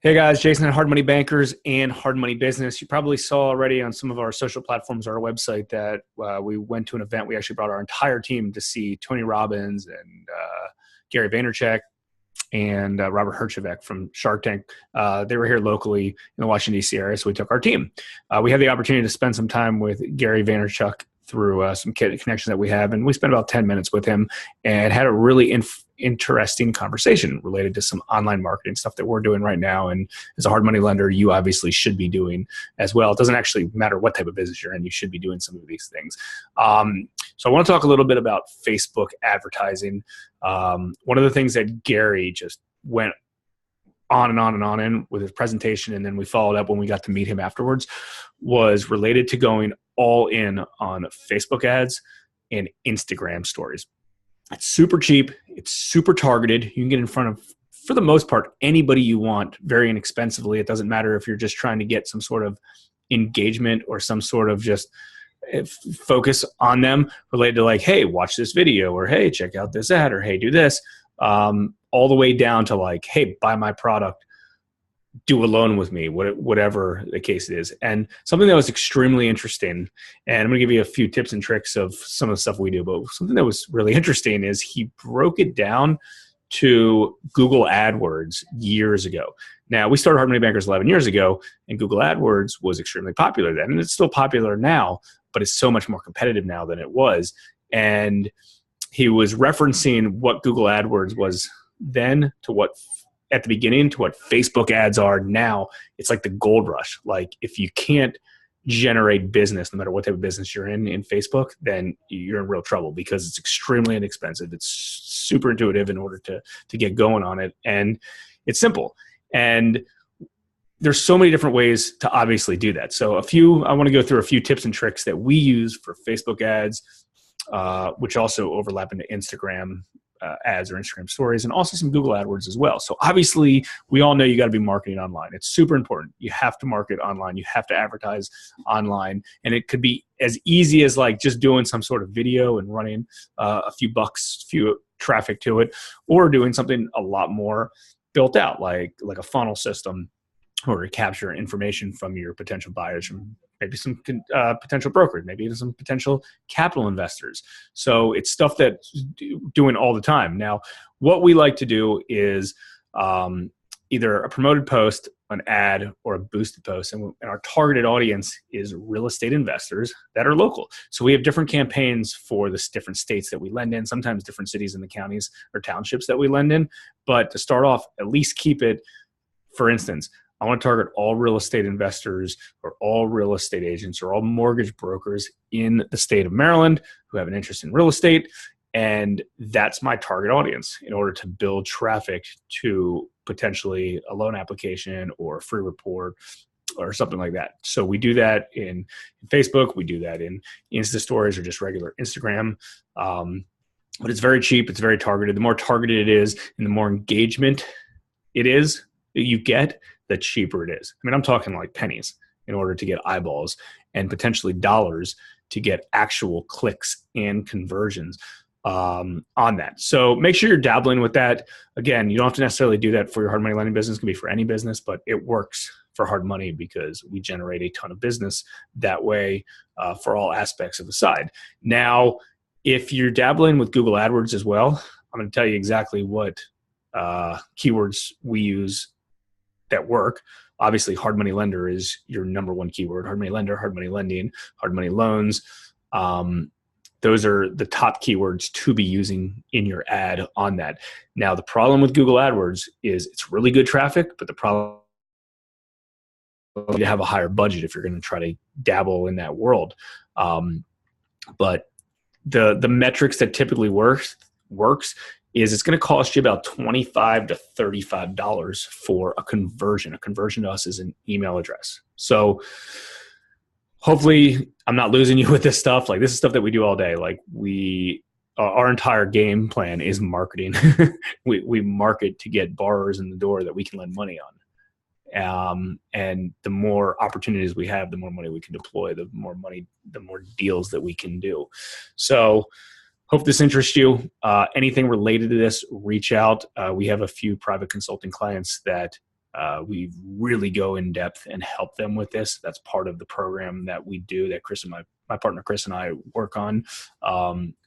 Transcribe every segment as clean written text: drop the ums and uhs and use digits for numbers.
Hey guys, Jason at Hard Money Bankers and Hard Money Business. You probably saw already on some of our social platforms or our website that we went to an event. We actually brought our entire team to see Tony Robbins and Gary Vaynerchuk and Robert Herjavec from Shark Tank. They were here locally in the Washington, D.C. area, so we took our team. We had the opportunity to spend some time with Gary Vaynerchuk through some connections that we have, and we spent about 10 minutes with him and had a really interesting conversation related to some online marketing stuff that we're doing right now. And as a hard money lender, you obviously should be doing as well. It doesn't actually matter what type of business you're in, you should be doing some of these things. So I want to talk a little bit about Facebook advertising. One of the things that Gary just went on and on and on in with his presentation, and then we followed up when we got to meet him afterwards, was related to going all in on Facebook ads and Instagram stories. It's super cheap. It's super targeted. You can get in front of, for the most part, anybody you want very inexpensively. It doesn't matter if you're just trying to get some sort of engagement or some sort of just focus on them related to like, hey, watch this video, or hey, check out this ad, or hey, do this, all the way down to like, hey, buy my product, do a loan with me, whatever the case is. And something that was extremely interesting, and I'm going to give you a few tips and tricks of some of the stuff we do, but something that was really interesting is he broke it down to Google AdWords years ago. Now, we started Hard Money Bankers 11 years ago, and Google AdWords was extremely popular then, and it's still popular now, but it's so much more competitive now than it was. And he was referencing what Google AdWords was then to what at the beginning to what Facebook ads are now. It's like the gold rush. Like if you can't generate business, no matter what type of business you're in Facebook, then you're in real trouble because it's extremely inexpensive. It's super intuitive in order to get going on it. And it's simple. And there's so many different ways to obviously do that. So I want to go through a few tips and tricks that we use for Facebook ads, which also overlap into Instagram ads or Instagram stories, and also some Google AdWords as well. So obviously we all know you got to be marketing online. It's super important. You have to market online. You have to advertise online. And it could be as easy as like just doing some sort of video and running a few bucks, few traffic to it, or doing something a lot more built out, like a funnel system, or to capture information from your potential buyers, from maybe some potential brokers, maybe even some potential capital investors. So it's stuff that's doing all the time. Now, what we like to do is either a promoted post, an ad, or a boosted post. And our targeted audience is real estate investors that are local. So we have different campaigns for the different states that we lend in, sometimes different cities in the counties or townships that we lend in. But to start off, at least keep it, for instance, I want to target all real estate investors or all real estate agents or all mortgage brokers in the state of Maryland who have an interest in real estate. And that's my target audience in order to build traffic to potentially a loan application or a free report or something like that. So we do that in Facebook. We do that in Insta stories or just regular Instagram. But it's very cheap. It's very targeted. The more targeted it is and the more engagement it is that you get, the cheaper it is. I mean, I'm talking like pennies in order to get eyeballs and potentially dollars to get actual clicks and conversions on that. So make sure you're dabbling with that. Again, you don't have to necessarily do that for your hard money lending business. It can be for any business, but it works for hard money because we generate a ton of business that way for all aspects of the side. Now, if you're dabbling with Google AdWords as well, I'm going to tell you exactly what keywords we use that work. Obviously, hard money lender is your number one keyword. Hard money lender, hard money lending, hard money loans. Those are the top keywords to be using in your ad on that. Now, the problem with Google AdWords is it's really good traffic, but the problem is you have a higher budget if you're going to try to dabble in that world. But the metrics that typically works is it's going to cost you about $25 to $35 for a conversion. A conversion to us is an email address. So hopefully I'm not losing you with this stuff. Like this is stuff that we do all day. Like our entire game plan is marketing. we market to get borrowers in the door that we can lend money on. And the more opportunities we have, the more money we can deploy, the more deals that we can do. So hope this interests you. Anything related to this, reach out. We have a few private consulting clients that We really go in depth and help them with this. That's part of the program that we do, that Chris and my partner Chris and I work on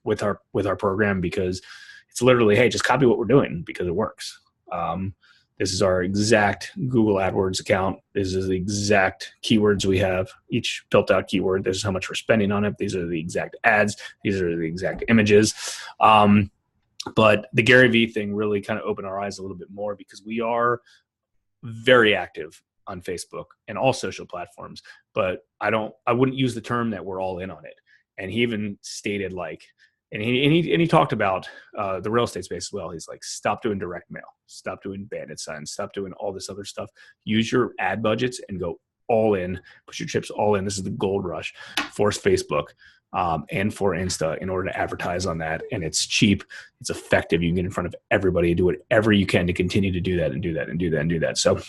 with our program, because it's literally, hey, just copy what we're doing because it works. This is our exact Google AdWords account. This is the exact keywords we have, each built out keyword. This is how much we're spending on it. These are the exact ads. These are the exact images. But the Gary Vee thing really kind of opened our eyes a little bit more, because we are very active on Facebook and all social platforms, but I wouldn't use the term that we're all in on it. And he even stated, like, and he talked about the real estate space as well. He's like, stop doing direct mail, stop doing bandit signs, stop doing all this other stuff. Use your ad budgets and go all in, put your chips all in. This is the gold rush for Facebook and for Insta in order to advertise on that. And it's cheap, it's effective. You can get in front of everybody, do whatever you can to continue to do that and do that and do that and do that. So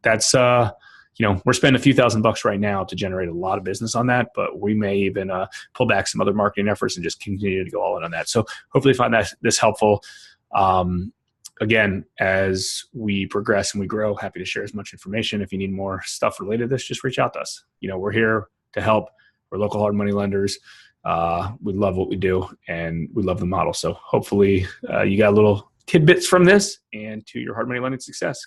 that's, we're spending a few $1,000s right now to generate a lot of business on that, but we may even pull back some other marketing efforts and just continue to go all in on that. So hopefully find this helpful. Again, as we progress and we grow, happy to share as much information. If you need more stuff related to this, just reach out to us. We're here to help. We're local hard money lenders. We love what we do, and we love the model. So hopefully you got a little tidbits from this and to your hard money lending success.